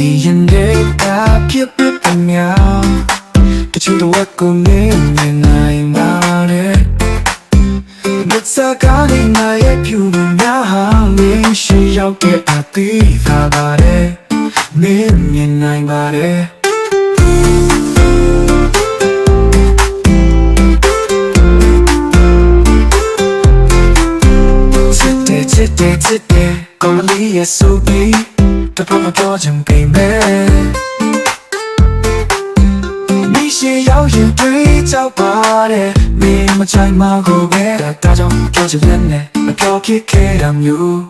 ဒီရင်တွေကဖြစ်ဖြစ်များတချို့တော့ကိုနေနေနိုင်ပါတယ်မြတ်စွာဘုရားငါရဲ့ပြုမှုများဟာမင်းရှိရောက်တဲ့အသီးသာပါတယ်မင်းမြင်နိုင်ပါတယ်ချစ်တယ်ကောင်းလေးရဲ့ဆိုပြီးတပတ်မပြောချင်ကိမ်းပဲမိရှိရောက်ရင်တွေ့ကြောက်ပါတယ်မင်းမချိုင်မကိုပဲဒါကြောင့်ပြောချင်တယ်နဲ့မပြောဖြစ်ခဲ့တာမျိုး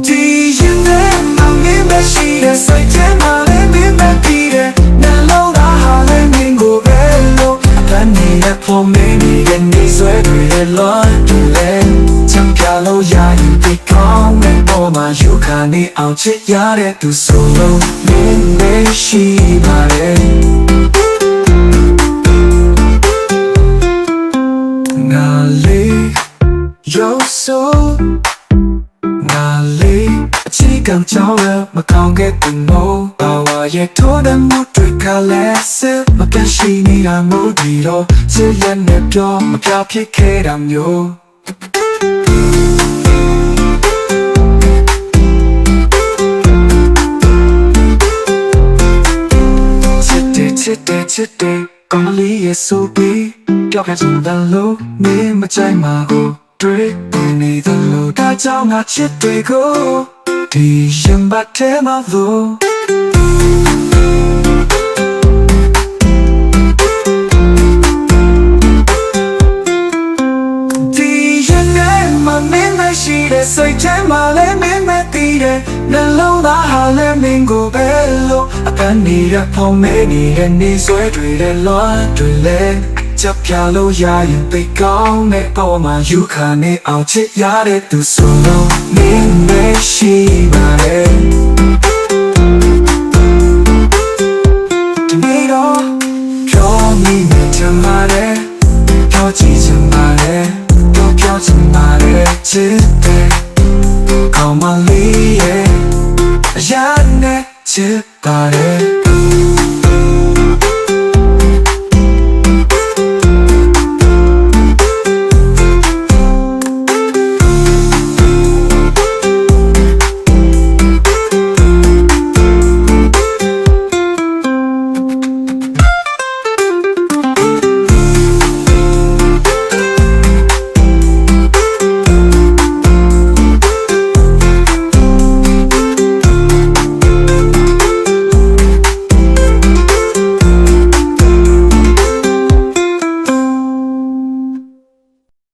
ဒီရင်နဲ့မမင်းမရှိတဲ့စိတ်ထဲမှာလည်းမင်းမပြီးတဲ့For me, and this way we learn to let Jump yellow, yeah, you become and all my you can't eat out shit, yeah, that do solo. Me, she, my Nali, yo, so Nali, chỉ cần cháu là mà không get the no bảo à ye thua đâm một tuổi cả lẽ sẽ mà cái gì ni là mũ đi đâu sẽ lên đẹp cho mà cao khi kê đam yo chết đi con lý Giêsu bi kéo cái chúng ta lúc mi mà trái mà goတွေ့နေသလိုဒါကြောင့်ငါချစ်တွေကိုဒီရင်ဘတ်ထဲမှာလို့ဒီရင်နဲ့မမင်းမရှိတဲ့စိတ်ထဲမှာလည်းမင်းမသိတဲ့နှလုံးသားဟာလည်းမင်းကိုပဲလို့အပန်းနေရဖောင်းမဲနေတဲ့နေဆွဲတွေတဲ့လွမ်းတွေလည်းchấp nhau lâu dài tay con mẹ bao mà you can't eat out chết giá để từ solo nên bé chi mà đê đi đó cho mi mẹ chẳng mà đê cho chị chẳng mà đê cho chẳng mà đê chết đê còn mà lý giá nè chết bà đê